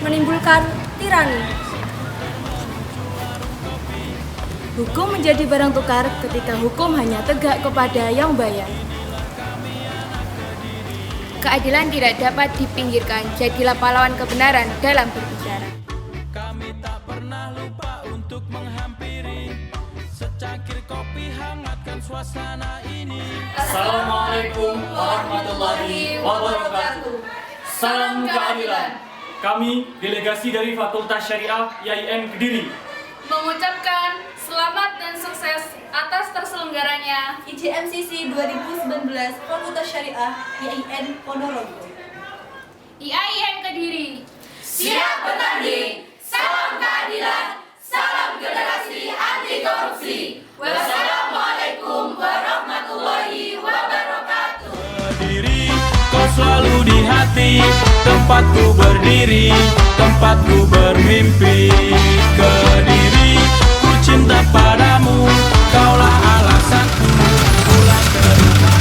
menimbulkan tirani. Hukum menjadi barang tukar ketika hukum hanya tegak kepada yang bayar. Keadilan tidak dapat dipinggirkan, jadilah pahlawan kebenaran dalam berbicara. Kami tak pernah lupa untuk menghampiri secangkir kopi, hangatkan suasana ini. Assalamualaikum warahmatullahi wabarakatuh. Salam keadilan. Kami, delegasi dari Fakultas Syariah YIN Kediri, mengucapkan selamat dan sukses atas terselenggaranya IJMCC 2019 Fakultas Syariah YIN Ponorogo. IAIN Kediri siap bertanding. Salam keadilan, salam generasi anti korupsi. Wassalamualaikum warahmatullahi wabarakatuh. Berdiri, kau selalu di hati, tempatku berdiri, tempatku bermimpi. Kediri, ku cinta padamu, kaulah alasanku pulang ke rumah.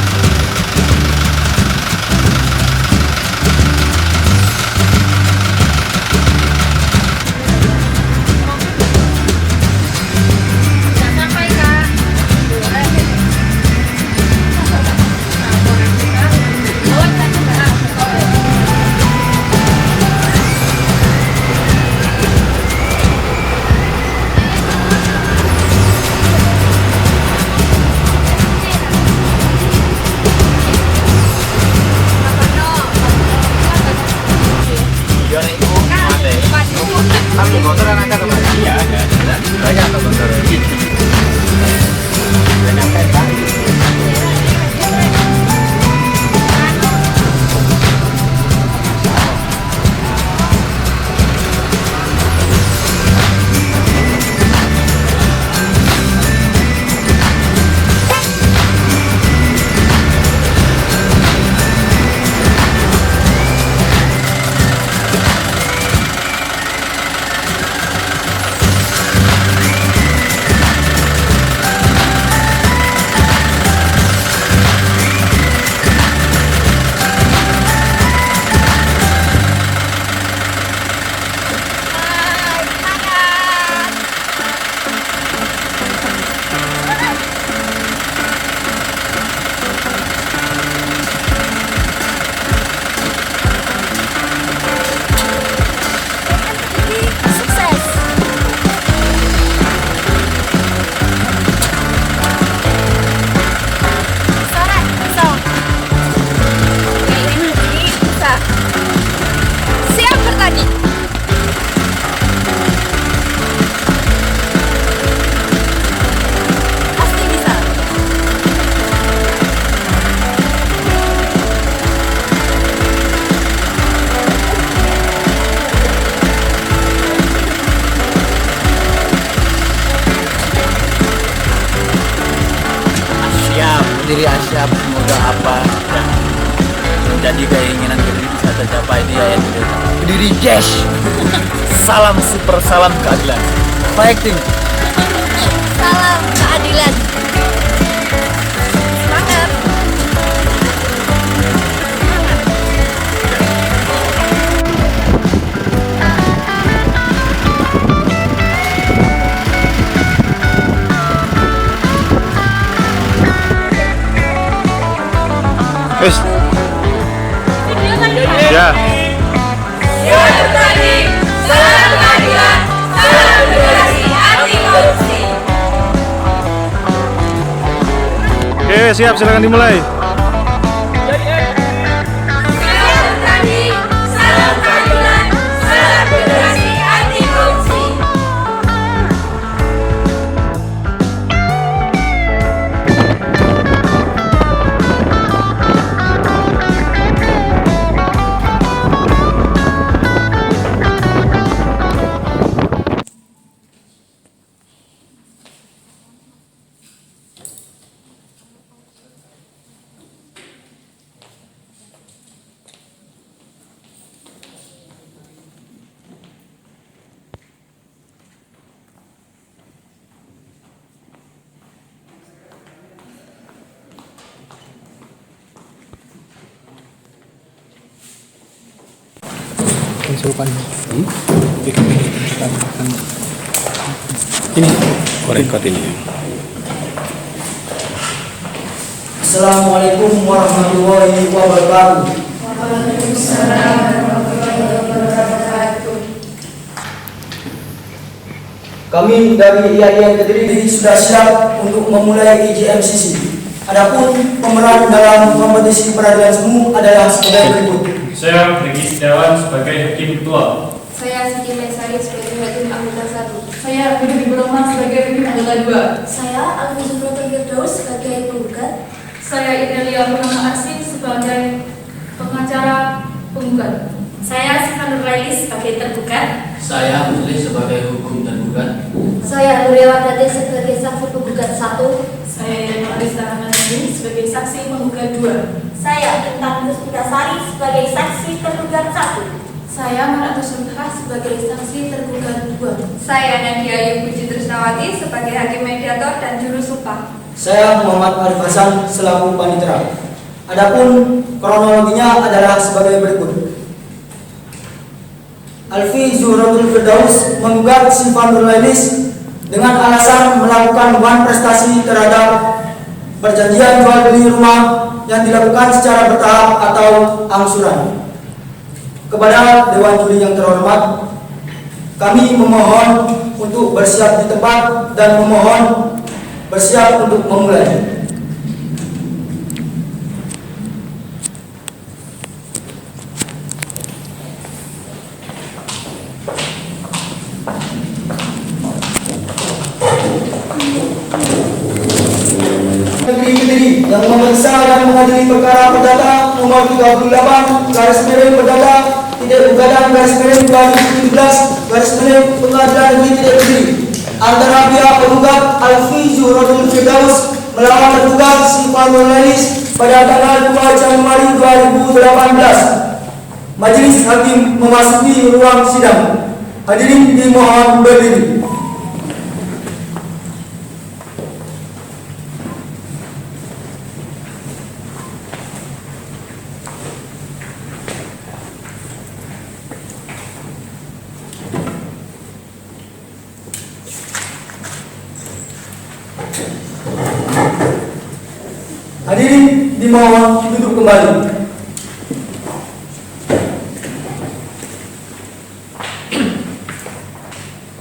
Diri Asyap, semoga apa yang menjadi keinginan Kediri bisa tercapai di ayat ini. Kediri Cash. Salam super, salam keadilan. Fighting. Salam keadilan. Semangat. Wes. Ya. Siap bertanding. Salam keadilan, salam generasi anti korupsi. Oke, siap, silakan dimulai. Siap bertanding. Salam keadilan, salam generasi anti korupsi. Ini rekod ini. Assalamualaikum warahmatullahi wabarakatuh. Kami dari IAIN Kediri sudah siap untuk memulai IJMCC. Adapun pemeran dalam kompetisi peradilan semu adalah sebagai berikut. Saya Riki Setiawan sebagai Hakim Ketua. Saya Siti Mesari sebagai Hakim Anggota 1. Saya Budi Burman sebagai Hakim Anggota 2. Saya Alfi Zumrotul Firdaus sebagai penggugat. Saya Idalia Purnama Arsy sebagai pengacara penggugat. Saya Siva Nurailis sebagai tergugat. Saya Musli sebagai hukum tergugat. Saya Nuriawati sebagai saksi penggugat 1. Saya Yana Arista Hamdani sebagai saksi penggugat 2. Saya Intan Puspitasari sebagai saksi tergugat 1. Saya Maratu Sulha sebagai saksi tergugat 2. Saya Nadia Ayu Puji Trisnawati sebagai Hakim Mediator dan Juru Sumpah. Saya Muhammad Arif Hasan selaku panitera. Adapun kronologinya adalah sebagai berikut. Alfi Zuhratul Firdaus menggugat Siva Nurailis dengan alasan melakukan wan prestasi terhadap perjanjian jual beli rumah yang dilakukan secara bertahap atau angsuran. Kepada Dewan Juri yang terhormat, kami memohon untuk bersiap di tempat dan memohon bersiap untuk memulai. Negeri Kediri yang memeriksa dan mengadili perkara perdata nomor 38 garis miring perdata tidak gugatan garis miring 2017 garis miring Pengadilan Negeri Tidak Kediri antara pihak penggugat Alfi Zuhratul Firdaus melawan tergugat Siva Nurailis pada tanggal 2 Januari 2018. Majelis Hakim memasuki ruang sidang. Hadirin dimohon berdiri. Hadirin dimohon duduk kembali.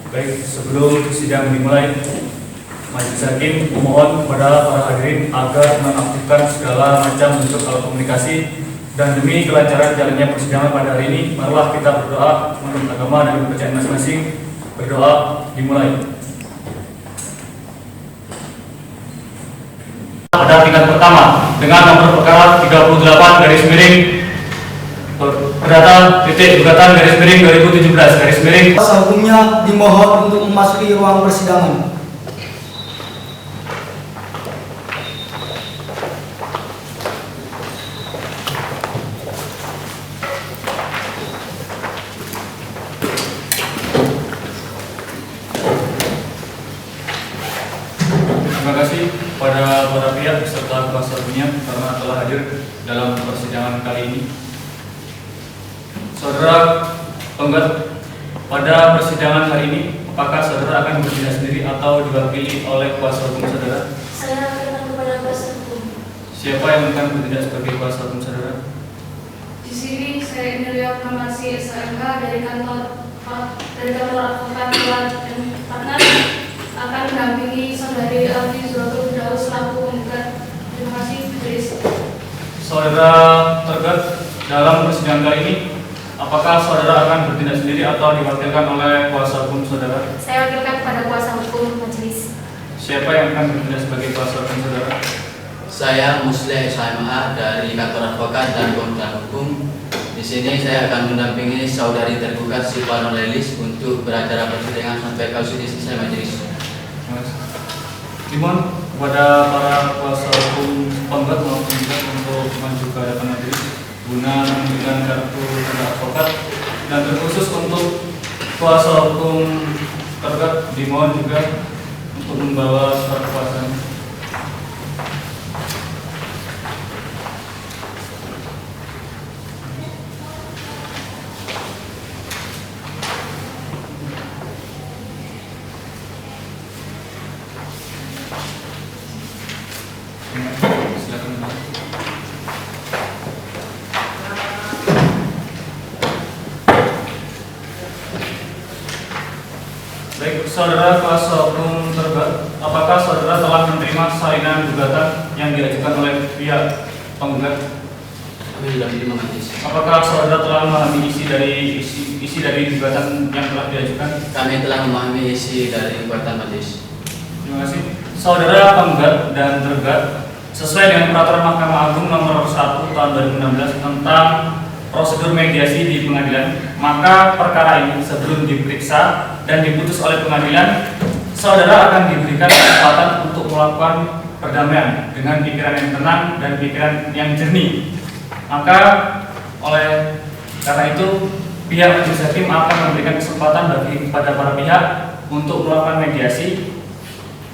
Baik, sebelum sidang dimulai, Majelis Hakim memohon kepada para hadirin agar menonaktifkan segala macam bentuk alat komunikasi dan demi kelancaran jalannya persidangan pada hari ini, marilah kita berdoa menurut agama dan kepercayaan masing-masing. Berdoa dimulai. Pada tingkat pertama dengan nomor perkara 38 garis miring perdata titik gugatan garis miring 2017 garis miring. Kuasa hukumnya dimohon untuk memasuki ruang persidangan. Terima kasih pada para pihak serta kuasa hukumnya karena telah hadir dalam persidangan kali ini. Saudara penggugat, pada persidangan hari ini, apakah saudara akan bertindak sendiri atau diwakili oleh kuasa hukum saudara? Saya akan kepada kuasa hukum. Siapa yang akan bertindak sebagai kuasa hukum saudara? Di sini saya Idalia Purnama Arsy SHMH dari kantor advokat dan partner akan mendampingi saudari Alfi Zumrotul Firdaus selaku penggugat. Terima kasih, Idris. Saudara tergugat, dalam persidangan kali ini, apakah saudara akan bertindak sendiri atau diwakilkan oleh kuasa hukum saudara? Saya wakilkan kepada kuasa hukum majelis. Siapa yang akan bertindak sebagai kuasa hukum saudara? Saya Musli SHMH dari kantor advokat dan konsultan hukum. Di sini saya akan mendampingi saudari tergugat Siva Nurailis untuk beracara persidangan sampai kasus ini selesai majelis. Dimohon kepada para kuasa hukum penggugat maupun penggugat untuk maju ke hadapan majelis guna memberikan kartu tanda advokat, dan terkhusus untuk kuasa hukum tergugat dimohon juga untuk membawa surat kuasa. Baik, saudara kuasa hukum tergugat, apakah saudara telah menerima salinan gugatan yang diajukan oleh pihak penggugat? Kami sudah menerima majelis. Apakah saudara telah memahami isi dari gugatan yang telah diajukan? Kami telah memahami isi dari gugatan majelis. Terima kasih. Saudara penggugat dan tergugat, sesuai dengan peraturan Mahkamah Agung nomor 1 tahun 2016 tentang prosedur mediasi di pengadilan, maka perkara ini sebelum diperiksa dan diputus oleh pengadilan, saudara akan diberikan kesempatan untuk melakukan perdamaian dengan pikiran yang tenang dan pikiran yang jernih. Maka oleh karena itu pihak majelis hakim akan memberikan kesempatan bagi kepada para pihak untuk melakukan mediasi,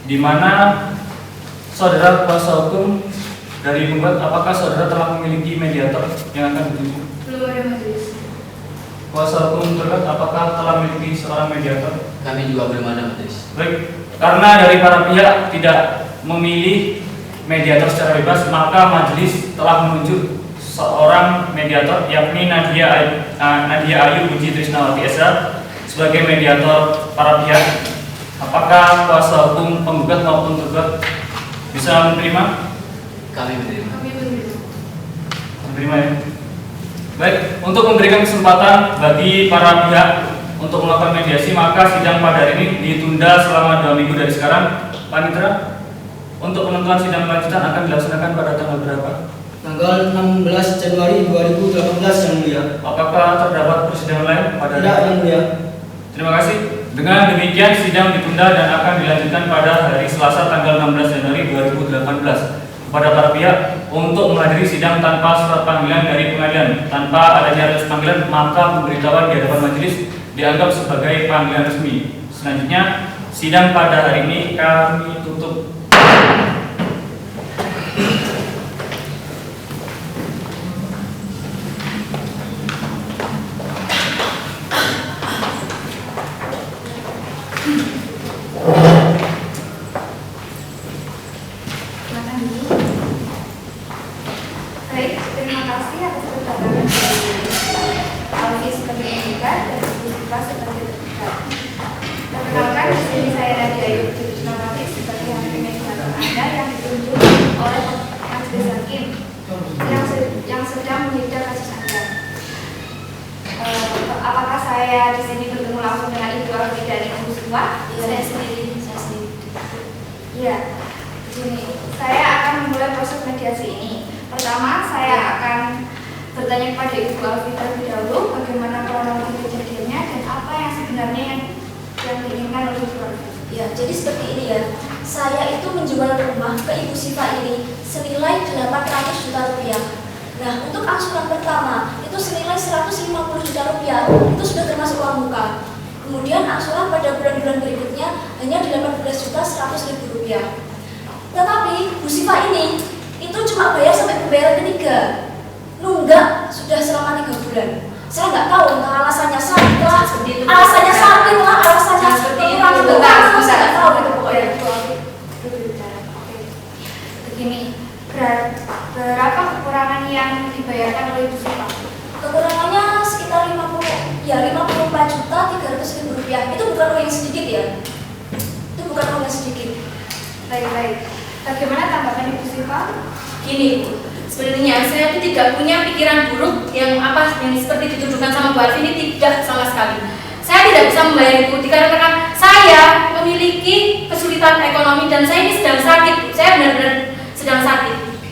di mana saudara kuasa hukum dari penggugat, apakah saudara telah memiliki mediator yang akan ditunjuk? Belum ada majelis. Kuasa hukum tergugat, apakah telah memiliki seorang mediator? Kami juga belum ada majelis. Baik, karena dari para pihak tidak memilih mediator secara bebas, maka majelis telah menunjuk seorang mediator, yakni Nadia Ayu Puji Trisnawati SH sebagai mediator para pihak. Apakah kuasa hukum penggugat maupun tergugat bisa menerima? Kami menerima. Menerima ya. Baik, untuk memberikan kesempatan bagi para pihak untuk melakukan mediasi, maka sidang pada hari ini ditunda selama 2 minggu dari sekarang. Panitera, untuk penentuan sidang lanjutan akan dilaksanakan pada tanggal berapa? Tanggal 16 Januari 2018 yang mulia. Apakah terdapat persidangan lain pada Tidak yang mulia. Terima kasih. Dengan demikian sidang ditunda dan akan dilanjutkan pada hari Selasa tanggal 16 Januari 2018. Kepada para pihak untuk menghadiri sidang tanpa surat panggilan dari pengadilan. Tanpa adanya surat panggilan, maka pemberitahuan di hadapan majelis dianggap sebagai panggilan resmi. Selanjutnya, sidang pada hari ini kami tutup. Baik, terima kasih atas keterangan dari Alfi sebagai penggugat dan Bu Siva sebagai tergugat. Perkenalkan, di sini saya Nadia Ayu Trisnawati sebagai hakim mediator Anda yang ditunjuk oleh majelis hakim yang sedang menyidang kasus Anda. Apakah saya di sini bertemu langsung dengan Ibu Alfi dan Ibu Siva? Saya sendiri. Iya. Begini, saya akan memulai proses mediasi ini. Pertama, saya akan bertanya kepada Ibu Alfi terlebih dahulu bagaimana kronologi kejadiannya dan apa yang sebenarnya yang diinginkan oleh Ibu Alfi. Ya, jadi seperti ini ya. Saya itu menjual rumah ke Ibu Siva ini senilai 800 juta rupiah. Nah, untuk angsuran pertama itu senilai 150 juta rupiah. Itu sudah termasuk uang muka. Kemudian angsuran pada bulan-bulan berikutnya hanya 18.100.000 rupiah. Tetapi Bu Siva ini itu cuma bayar sampai pembayaran ketiga, nunggak sudah selama 3 bulan. Saya nggak tahu entah alasannya sakit lah, alasannya sakit lah, alasannya seperti itu. Saya nggak tahu itu pokoknya. Begini, berapa kekurangan yang dibayarkan oleh Ibu Siva? Kekurangannya sekitar 54.300.000 rupiah. Itu bukan uang yang sedikit ya. Itu bukan uang yang sedikit. Baik. Bagaimana tanggapan Ibu Siva? Gini Bu, sebenarnya saya itu tidak punya pikiran buruk yang seperti dituduhkan sama Bu Alfi ini, tidak sama sekali. Saya tidak bisa membayar itu dikarenakan saya memiliki kesulitan ekonomi dan saya ini sedang sakit. Saya benar-benar sedang sakit.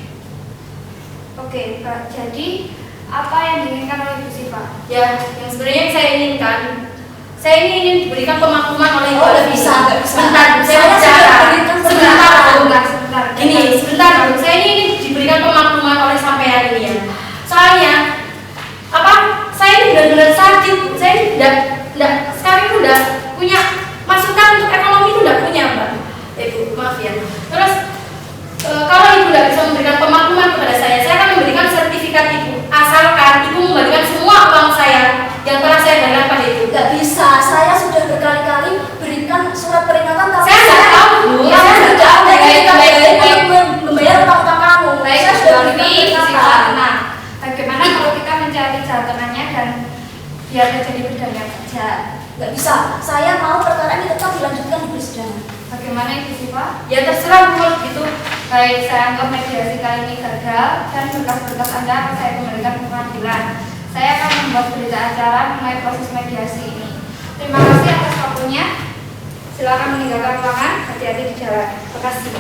Oke, Kak. Jadi apa yang diinginkan oleh Ibu Siva? Ya, yang sebenarnya saya inginkan, saya ini ingin diberikan pemakluman oleh Ibu Oh, Alfi. bisa. Sebentar, saya Saya bicara. berikan Sebentar, Sebentar. Gini, sebentar, saya ini ingin diberikan pemakluman oleh sampean ini ya. Soalnya, saya ini benar-benar sakit. Saya ini tidak sekarang itu udah punya masukan untuk ekonomi itu udah punya Mbak. Ibu, maaf ya. Terus kalau Ibu tidak bisa memberikan pemakluman kepada saya akan memberikan sertifikat Ibu. Asalkan Ibu memberikan semua uang saya yang telah saya bayarkan pada Ibu. Nggak bisa, saya sudah berkali-kali berikan surat peringatan, tapi Saya nggak tahu, Bu. saya tidak ada Baik. untuk membayar utang-utang kami. Nggak bisa. Saya mau perkara ini tetap dilanjutkan di persidangan. Bagaimana Ibu Siva? Ya terserah Bu kalau gitu. Baik, saya anggap mediasi kali ini gagal dan berkas-berkas Anda akan saya kembalikan ke pengadilan. Saya akan membuat berita acara mengenai proses mediasi ini. Terima kasih atas waktunya. Silakan meninggalkan ruangan. Hati-hati di jalan. Terima kasih.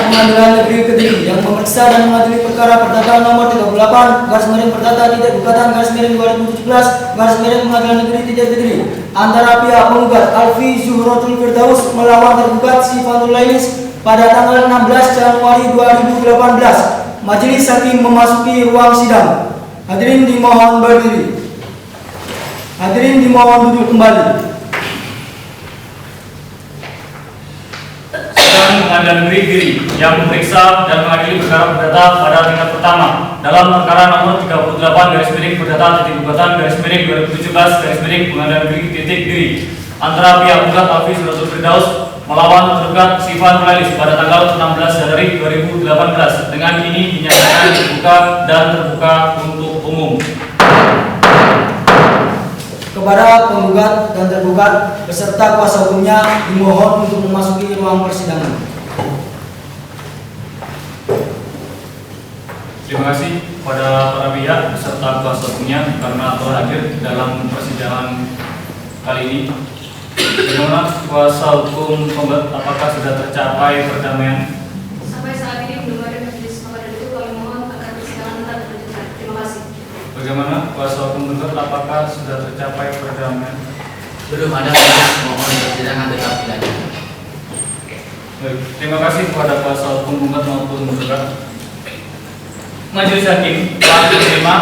Pengadilan Negeri Kediri yang memeriksa dan mengadili perkara perdata nomor 38 garis miring perdata titik gugatan garis miring 2017 garis miring Pengadilan Negeri titik Kediri antara pihak penggugat Alfi Zuhrotul Firdaus melawan tergugat Sifanul Lailis pada tanggal 16 Januari 2018. Majelis hakim memasuki ruang sidang. Hadirin dimohon berdiri. Hadirin dimohon duduk kembali. Pengadilan Negeri Kediri yang memeriksa dan mengadili perkara perdata pada tingkat pertama dalam perkara nomor 38 garis miring perdata titik gugatan garis miring 2017 garis miring Pengadilan Negeri titik Kediri antara pihak penggugat Alfi Zuhrotul Firdaus melawan tergugat Sifanul Lailis pada tanggal 16 Januari 2018 dengan ini dinyatakan dibuka dan terbuka untuk umum. Kepada penggugat dan tergugat beserta kuasa hukumnya dimohon untuk memasuki ruang persidangan. Terima kasih kepada para pihak beserta kuasa hukumnya karena telah hadir dalam persidangan kali ini. Bagaimana kuasa hukum penggugat, apakah sudah tercapai perdamaian? Sampai saat ini belum ada majelis, maka dari itu kami mohon agar persidangan tetap berjalan. Terima kasih. Bagaimana kuasa hukum penggugat, apakah sudah tercapai perdamaian? Belum ada majelis, mohon persidangan tetap dilanjutkan. Baik, terima kasih kepada kuasa hukum penggugat maupun penggugat. Majelis hakim telah menerima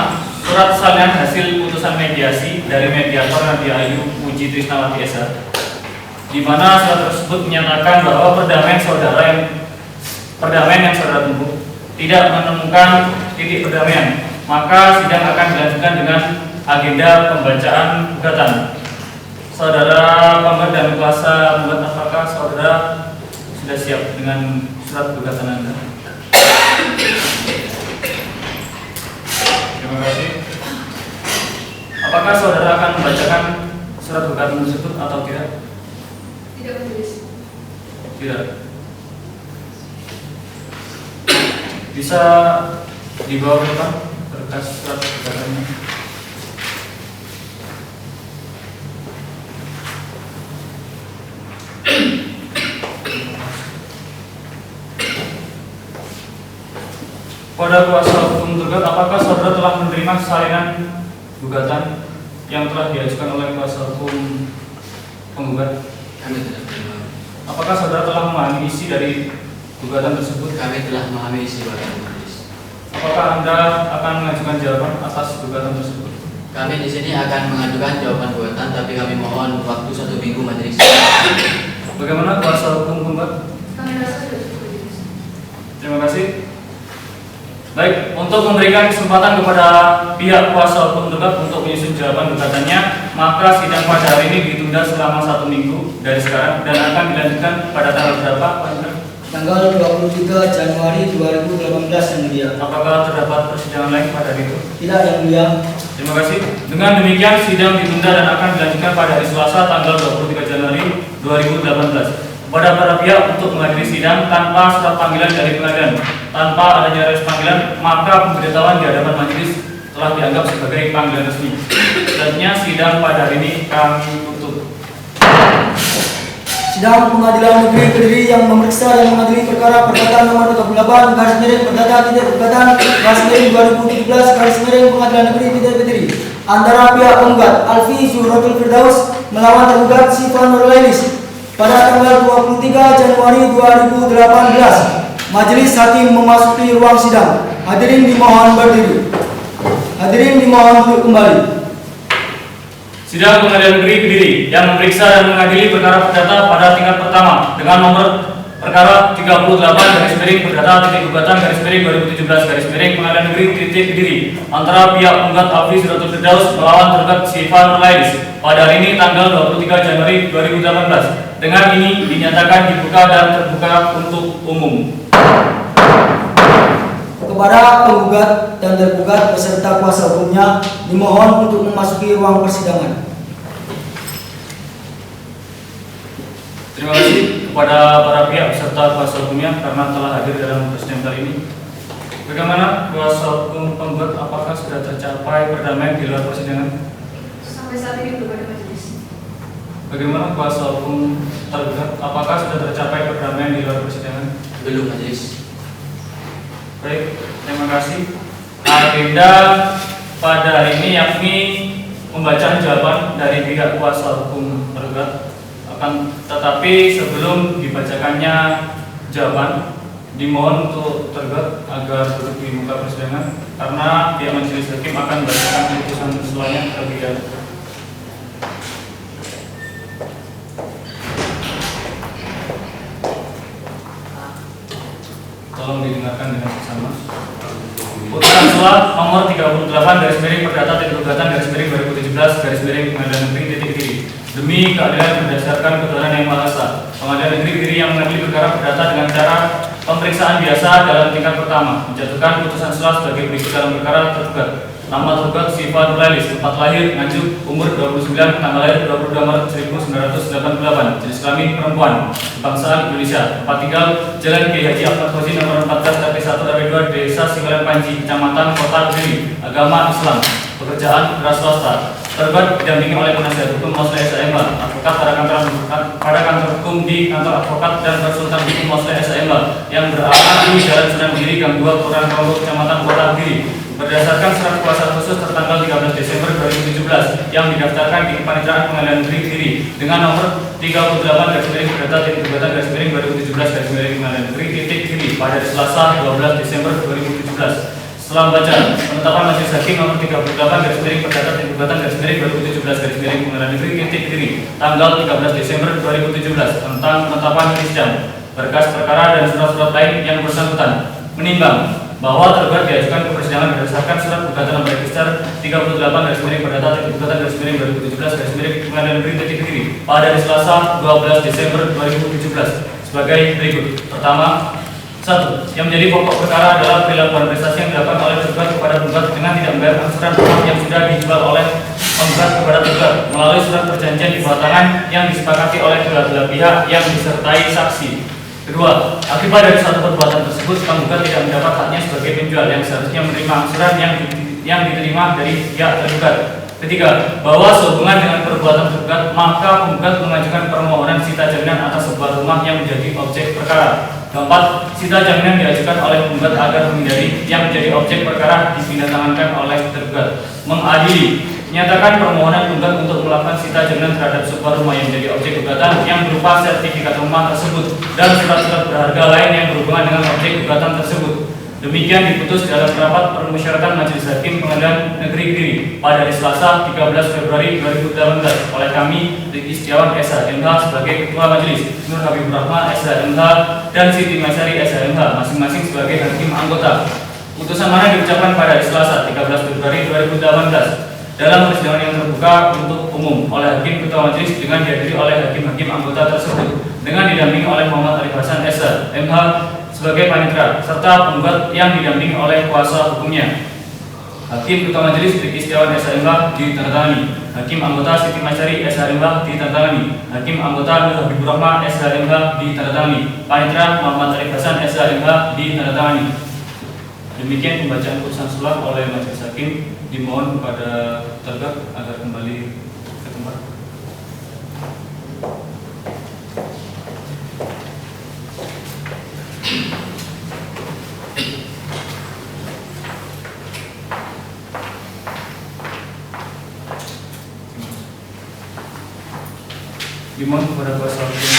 surat salinan hasil putusan mediasi dari mediator Nadia Ayu Puji Trisnawati SH, di mana surat tersebut menyatakan bahwa perdamaian yang saudara tempuh tidak menemukan titik perdamaian, maka sidang akan dilanjutkan dengan agenda pembacaan gugatan. Saudara penggugat dan kuasa penggugat, apakah saudara sudah siap dengan surat gugatan Anda? Terima kasih. Apakah saudara akan membacakan surat gugatan tersebut atau tidak? Tidak majelis. Tidak. Bisa dibawa ke depan berkas surat gugatannya. Pada kuasa hukum tergugat, apakah saudara telah menerima salinan gugatan yang telah diajukan oleh kuasa hukum penggugat? Kami tidak terima. Apakah saudara telah memahami isi dari gugatan tersebut? Kami telah memahami isi gugatan majelis. Apakah Anda akan mengajukan jawaban atas gugatan tersebut? Kami di sini akan mengajukan jawaban gugatan, tapi kami mohon waktu 1 minggu majelis. Bagaimana kuasa hukum penggugat? Kami rasa sudah cukup majelis. Terima kasih. Baik, untuk memberikan kesempatan kepada pihak kuasa hukum tergugat untuk menyusun jawaban gugatannya, maka sidang pada hari ini ditunda selama 1 minggu dari sekarang dan akan dilanjutkan pada tanggal berapa, Pak Indra? Tanggal 23 Januari 2018 yang mulia. Apakah terdapat persidangan lain pada hari itu? Tidak yang mulia. Terima kasih. Dengan demikian sidang ditunda dan akan dilanjutkan pada hari Selasa tanggal 23 Januari 2018. Kepada para pihak untuk menghadiri sidang tanpa surat panggilan dari pengadilan, tanpa adanya res panggilan, maka pemberitahuan di hadapan majelis telah dianggap sebagai panggilan resmi. Selanjutnya sidang pada hari ini kami tutup. Sidang Pengadilan Negeri Kediri yang memeriksa dan mengadili perkara perdata nomor 38 garis miring perdata titik gugatan garis miring 2017 garis miring Pengadilan Negeri titik Kediri antara pihak penggugat Alfi Zuhrotul Firdaus melawan tergugat Sifanul Lailis pada tanggal 23 Januari 2018. Majelis hakim memasuki ruang sidang. Hadirin dimohon berdiri. Hadirin dimohon duduk kembali. Sidang Pengadilan Negeri Kediri yang memeriksa dan mengadili perkara perdata pada tingkat pertama dengan nomor perkara 38 garis miring perdata titik gugatan garis miring 2017 garis miring Pengadilan Negeri titik Kediri antara pihak penggugat Alfi Zuhrotul Firdaus melawan tergugat Sifanul Lailis pada hari ini tanggal 23 Januari 2018. Dengan ini dinyatakan dibuka dan terbuka untuk umum. Para penggugat dan tergugat beserta kuasa hukumnya dimohon untuk memasuki ruang persidangan. Terima kasih kepada para pihak beserta kuasa hukumnya karena telah hadir dalam persidangan kali ini. Bagaimana kuasa hukum penggugat, apakah sudah tercapai perdamaian di luar persidangan? Sampai saat ini belum ada majelis. Bagaimana kuasa hukum tergugat, apakah sudah tercapai perdamaian di luar persidangan? Belum majelis. Baik, terima kasih. Agenda pada hari ini yakni pembacaan jawaban dari pihak kuasa hukum tergugat. Tetapi sebelum dibacakannya jawaban, dimohon untuk tergugat agar duduk di muka persidangan karena pihak majelis hakim akan membacakan putusan selanjutnya terlebih dahulu. Tolong didengarkan dengan bersama. Putusan selah nomor 38 garis miring perdata dan gugatan garis miring 2017 garis miring Pengadilan Negeri titik diri. Demi keadilan berdasarkan ketuhanan yang Maha Esa, Pengadilan Negeri Kediri yang mengadili perkara perdata dengan cara pemeriksaan biasa dalam tingkat pertama menjatuhkan putusan selah sebagai berikut dalam perkara tergugat. Nama tergugat Siva Nurlailis, tempat lahir Nganjuk, umur 29, tanggal lahir 22 Maret 1988, jenis kelamin perempuan, kebangsaan Indonesia, tempat tinggal Jalan Kiai Haji Ahmad Fauzi nomor 14 RT 1 RW 2 Desa Singgalan Panji, Kecamatan Kota Kediri, agama Islam, pekerjaan keras swasta. Tergugat didampingi oleh penasihat hukum Mosle SHMH, advokat pada kantor hukum di kantor advokat dan konsultan hukum Mosle SHMH yang beralamat di Jalan Sunan Giri, Gang 2, Kelurahan Rogo, Kecamatan Kota Kediri. Berdasarkan surat kuasa khusus tertanggal 13 Desember 2017 yang didaftarkan di Kepaniteraan Pengadilan Negeri Kediri dengan nomor 38 garis miring perdata dan gugatan garis miring 2017 garis miring Pengadilan Negeri titik Kediri pada Selasa 12 Desember 2017. Setelah membaca penetapan majelis hakim nomor 38 garis miring perdata dan gugatan garis miring 2017 garis miring Pengadilan Negeri titik Kediri tanggal 13 Desember 2017 tentang penetapan sidang berkas perkara dan surat-surat lain yang bersangkutan, menimbang bahwa tergugat diajukan ke persidangan berdasarkan surat gugatan nomor register 38 garis miring perdata dan gugatan garis miring 2017 garis miring Pengadilan Negeri titik Kediri pada hari Selasa 12 Desember 2017 sebagai berikut. Pertama, 1. Yang menjadi pokok perkara adalah perilakuan prestasi yang dilakukan oleh tergugat kepada penggugat dengan tidak membayar angsuran rumah yang sudah dijual oleh penggugat kepada tergugat melalui surat perjanjian di bawah tangan yang disepakati oleh kedua belah pihak yang disertai saksi. Kedua, akibat dari suatu perbuatan tersebut, penggugat tidak mendapat haknya sebagai penjual yang seharusnya menerima angsuran yang diterima dari pihak tergugat. Ketiga, bahwa sehubungan dengan perbuatan tergugat, maka penggugat mengajukan permohonan sita jaminan atas sebuah rumah yang menjadi objek perkara. Keempat, sita jaminan diajukan oleh penggugat agar menghindari yang menjadi objek perkara dipindahtangankan oleh tergugat. Mengadili, menyatakan permohonan penggugat untuk melakukan sita jaminan terhadap sebuah rumah yang menjadi objek gugatan yang berupa sertifikat rumah tersebut dan surat-surat berharga lain yang berhubungan dengan objek gugatan tersebut. Demikian diputus dalam rapat permusyawaratan Majelis Hakim Pengadilan Negeri Kediri pada hari Selasa 13 Februari 2018 oleh kami Riki Setiawan SHMH sebagai Ketua Majelis, Nur Habib Rahma SHMH dan Siti Masyari SHMH masing-masing sebagai hakim anggota. Putusan mana diucapkan pada hari Selasa 13 Februari 2018 dalam persidangan yang terbuka untuk umum oleh Hakim Ketua Majelis dengan dihadiri oleh hakim-hakim anggota tersebut dengan didampingi oleh Muhammad Arif Hasan SHMH sebagai panitera serta penggugat yang didampingi oleh kuasa hukumnya. Hakim Ketua Majelis Riki Setiawan SHMH ditandatangani. Hakim anggota Siti Masyari SHMH ditandatangani. Hakim anggota Nur Habib Rahma SHMH ditandatangani. Panitera Muhammad Arif Hasan SHMH ditandatangani. Demikian pembacaan putusan selah oleh Majelis Hakim. Dimohon kepada tergugat agar kembali ke tempat. Dimohon kepada kuasa hukum.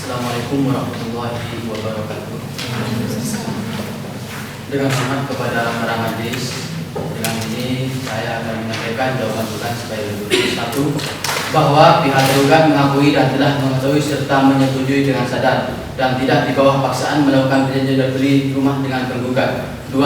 Assalamualaikum warahmatullahi wabarakatuh. Dengan hormat kepada para majelis, dengan ini saya akan menyampaikan jawaban tugas sebagai berikut. 1. bahwa pihak tergugat mengakui dan telah mengetahui serta menyetujui dengan sadar dan tidak di bawah paksaan melakukan perjanjian jual beli rumah dengan penggugat. 2.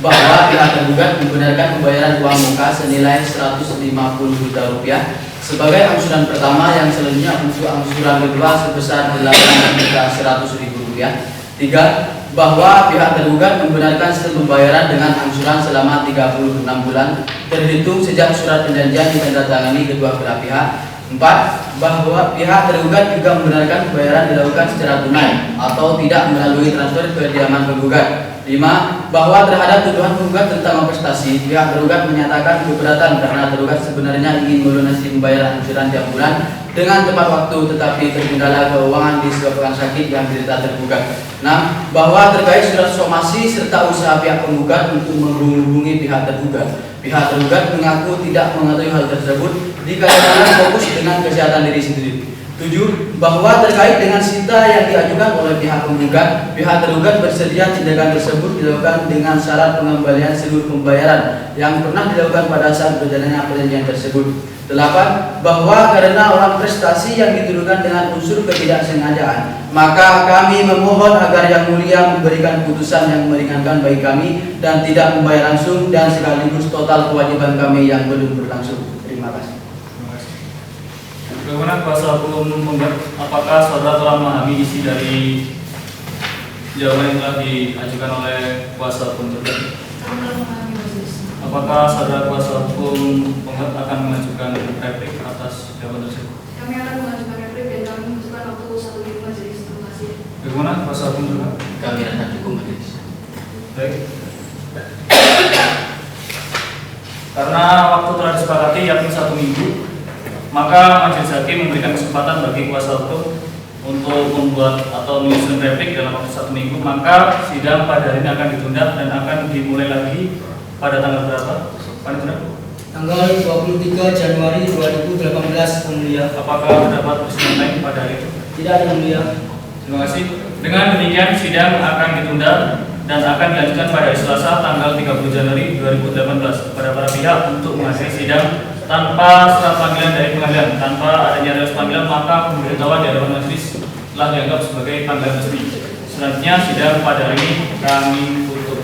Bahwa pihak tergugat membenarkan pembayaran uang muka senilai 150 juta rupiah sebagai angsuran pertama yang selanjutnya untuk angsuran kedua sebesar 8.100.000 rupiah. 3. Bahwa pihak tergugat membenarkan sistem pembayaran dengan angsuran selama 36 bulan terhitung sejak surat perjanjian ditandatangani kedua belah pihak. 4. Bahwa pihak tergugat juga membenarkan pembayaran dilakukan secara tunai atau tidak melalui transfer ke kediaman penggugat. 5. Bahwa terhadap tuduhan penggugat tentang prestasi, pihak tergugat menyatakan keberatan karena tergugat sebenarnya ingin melunasi pembayaran angsuran tiap bulan dengan tepat waktu tetapi terkendala keuangan disebabkan sakit yang diderita tergugat. 6. Bahwa terkait surat somasi serta usaha pihak penggugat untuk menghubungi pihak tergugat, pihak tergugat mengaku tidak mengetahui hal tersebut dikarenakan fokus dengan kesehatan diri sendiri. 7. Bahwa terkait dengan sita yang diajukan oleh pihak penggugat, pihak tergugat bersedia tindakan tersebut dilakukan dengan syarat pengembalian seluruh pembayaran yang pernah dilakukan pada saat berjalannya perjanjian tersebut. 8. Bahwa karena orang prestasi yang dituduhkan dengan unsur ketidaksengajaan, maka kami memohon agar Yang Mulia memberikan putusan yang meringankan bagi kami dan tidak membayar langsung dan sekaligus total kewajiban kami yang belum berlangsung. Terima kasih. Bagaimana kuasa hukum penggugat? Apakah saudara telah memahami isi dari jawaban yang telah diajukan oleh kuasa hukum tergugat? Apakah saudara kuasa hukum penggugat akan mengajukan replik atas jawaban tersebut? Kami akan mengajukan replik dan kami membutuhkan waktu 1 minggu majelis. Terima kasih. Bagaimana kuasa hukum tergugat? Kami rasa cukup majelis. Baik. Karena waktu telah disepakati yakni 1 minggu, maka majelis hakim memberikan kesempatan bagi kuasa hukum untuk membuat atau menyusun replik dalam waktu 1 minggu. Maka sidang pada hari ini akan ditunda dan akan dimulai lagi pada tanggal berapa? Tanggal 23 Januari 2018, Yang Mulia. Apakah terdapat persidangan lain pada hari itu? Tidak ada, Yang Mulia. Terima kasih. Dengan demikian sidang akan ditunda dan akan dilanjutkan pada hari Selasa tanggal 30 Januari 2018 kepada para pihak untuk menghadiri sidang tanpa surat panggilan dari pengadilan. Tanpa adanya surat panggilan, maka pemberitahuan di hadapan majelis telah dianggap sebagai panggilan resmi. Selanjutnya sidang pada hari ini kami tutup.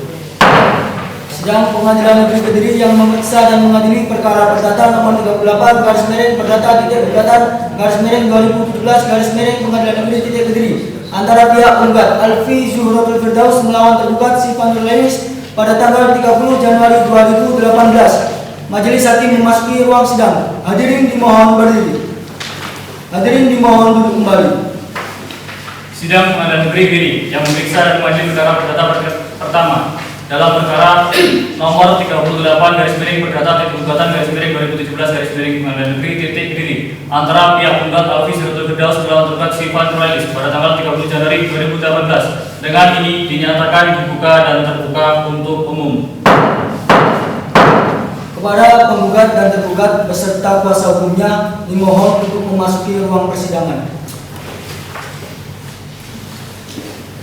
Sidang Pengadilan Negeri Kediri yang memeriksa dan mengadili perkara perdata nomor 38 garis miring perdata titik perdata garis miring 2017 garis miring Pengadilan Negeri titik Kediri antara pihak penggugat Alfi Zuhratul Firdaus melawan tergugat Sifan Nurlainis pada tanggal 30 Januari 2018. Majelis hakim memasuki ruang sidang. Hadirin dimohon berdiri. Hadirin dimohon duduk kembali. Sidang Pengadilan Negeri Kediri yang memeriksa dan mengadili perkara perdata pertama dalam perkara nomor 38 garis miring perdata titik gugatan garis miring 2017 garis miring Pengadilan Negeri titik Kediri antara pihak penggugat Alfi Zuhratul Firdaus melawan tergugat Sifan Nurlainis pada tanggal 30 Januari 2018. Dengan ini dinyatakan dibuka dan terbuka untuk umum. Kepada penggugat dan tergugat beserta kuasa hukumnya dimohon untuk memasuki ruang persidangan.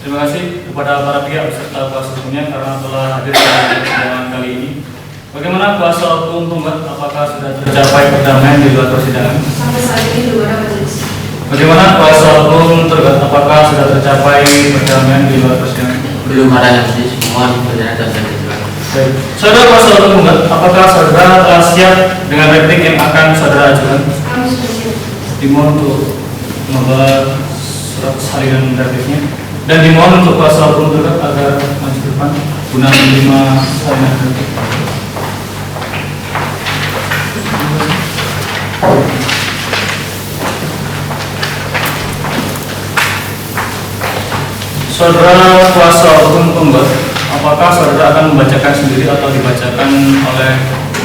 Terima kasih kepada para pihak beserta kuasa hukumnya karena telah hadir dalam persidangan kali ini. Bagaimana kuasa hukum penggugat? Apakah sudah tercapai perdamaian di luar persidangan? Sampai saat ini belum ada majelis. Bagaimana kuasa hukum tergugat? Apakah sudah tercapai perdamaian di luar persidangan? Belum ada majelis. Mohon perjalanan dan terima. Baik. Saudara kuasa hukum penggugat, apakah saudara telah siap dengan replik yang akan saudara ajukan? Kami sudah siap. Dimohon untuk membawa surat salinan repliknya. Dan dimohon untuk kuasa hukum tergugat agar maju ke depan guna menerima salinan replik. Saudara kuasa hukum penggugat, apakah saudara akan membacakan sendiri atau dibacakan oleh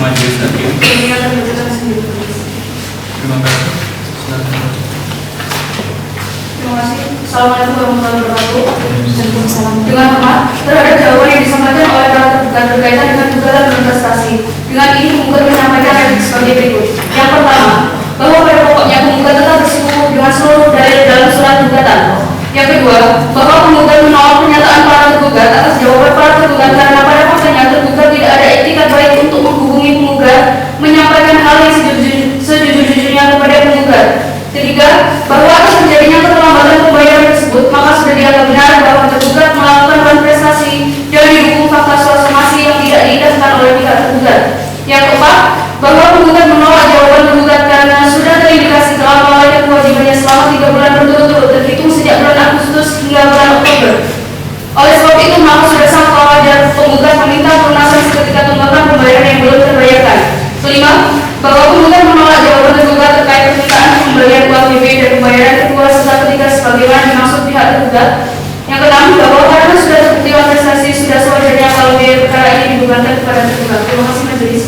majelis hakim? Kami akan membacakan sendiri. Terima kasih. Silakan. Terima kasih. Assalamualaikum warahmatullahi wabarakatuh. Dengan hormat terhadap jawaban yang disampaikan oleh para tergugat berkaitan dengan gugatan berprestasi. Dengan ini penggugat menyampaikan replik sebagai berikut. Yang pertama, bahwa pada pokoknya penggugat tetap bersikukuh dengan seluruh dalil dalam surat gugatan. Yang kedua, bahwa penggugat menolak pernyataan para tergugat atas jawaban para tergugat karena pada faktanya tergugat tidak ada etikat baik untuk menghubungi penggugat menyampaikan hal yang sejujur-jujurnya kepada penggugat meminta pelunasan seketika tunggakan pembayaran yang belum terbayarkan. Kelima, bahwa penggugat menolak jawaban tergugat terkait permintaan pemberian uang DP dan pembayaran kedua serta ketiga sebagaimana dimaksud pihak tergugat. Yang keenam, bahwa karena sudah terbukti prestasi sudah sewajarnya kalau biaya perkara ini dibebankan kepada tergugat. Terima kasih majelis.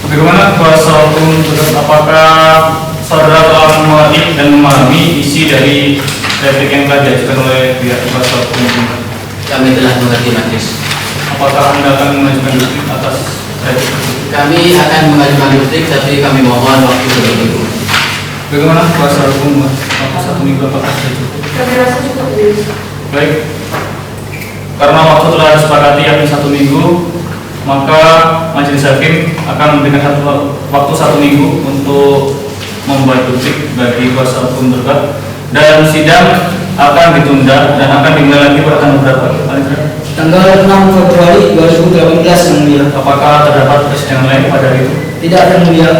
Bagaimana kuasa hukum tergugat, apakah saudara telah mengerti dan memahami isi dari replik yang telah diajukan oleh pihak kuasa hukum? Kami telah mengerti majelis. Apakah Anda akan mengajukan replik atas replik? Kami akan mengajukan replik, tapi kami mohon waktu 1 minggu. Bagaimana kuasa hukum waktu 1 minggu, apakah sudah cukup? Kami rasa cukup majelis. Baik, karena waktu telah disepakati yakni 1 minggu, maka majelis hakim akan memberikan waktu 1 minggu untuk membuat replik bagi kuasa hukum tergugat, dan sidang akan ditunda dan akan dimulai lagi pada tanggal berapa? Tanggal 6 Februari 2018 yang mulia. Apakah terdapat persidangan lain pada hari itu? Tidak yang mulia.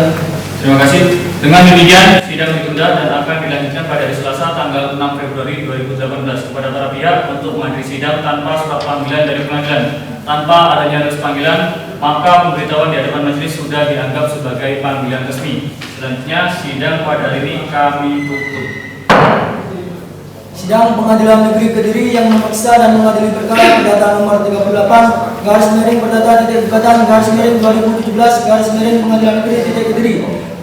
Terima kasih. Dengan demikian, sidang ditunda dan akan dilanjutkan pada hari Selasa tanggal 6 Februari 2018 kepada para pihak untuk menghadiri sidang tanpa surat panggilan dari pengadilan. Tanpa adanya surat panggilan, maka pemberitahuan di hadapan majelis sudah dianggap sebagai panggilan resmi. Selanjutnya, sidang pada hari ini kami tutup. Sidang Pengadilan Negeri Kediri yang memeriksa dan mengadili perkara perdata nomor 38 garis miring perdata titik gugatan garis miring 2017 garis miring Pengadilan Negeri titik Kediri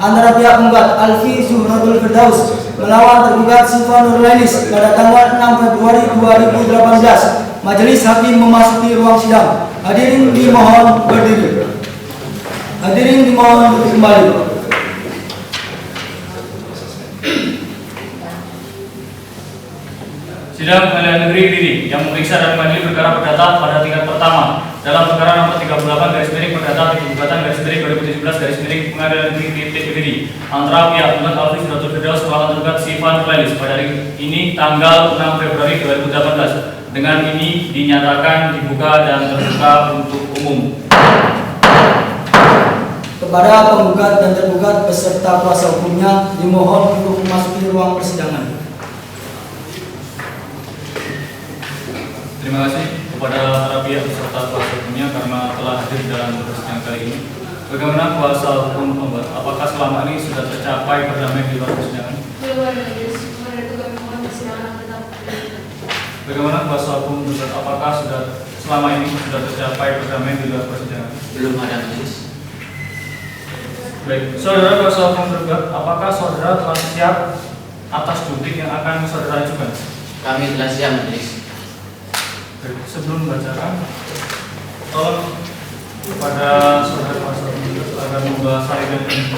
antara pihak penggugat Alfi Zuhratul Firdaus melawan tergugat Siva Nurlainis pada tanggal 6 Februari 2018. Majelis hakim memasuki ruang sidang. Hadirin dimohon berdiri. Hadirin dimohon duduk kembali. Sidang Pengadilan Negeri Kediri yang memeriksa dan mengadili perkara perdata pada tingkat pertama dalam perkara nomor 38 garis miring perdata titik gugatan garis miring 2017 garis miring Pengadilan Negeri titik Kediri antara pihak penggugat Alfi Zuhratul Firdaus melawan tergugat Siva Nurlainis pada hari ini tanggal 6 Februari 2018. Dengan ini dinyatakan dibuka dan terbuka untuk umum. Kepada penggugat dan tergugat beserta kuasa hukumnya dimohon untuk memasuki ruang persidangan. Terima kasih kepada para pihak beserta kuasa hukumnya karena telah hadir dalam persidangan kali ini. Bagaimana kuasa hukum penggugat? Apakah selama ini sudah tercapai perdamaian di luar persidangan? Belum ada majelis. Karena itu kami mohon persidangan tetap. Bagaimana kuasa hukum penggugat? Apakah sudah selama ini sudah tercapai perdamaian di luar persidangan? Belum ada majelis. Baik, saudara kuasa hukum tergugat, apakah saudara telah siap atas duplik yang akan saudara ajukan? Kami telah siap majelis. Sebelum membacakan, tolong kepada saudara kuasa hukum agar membahas hal ini.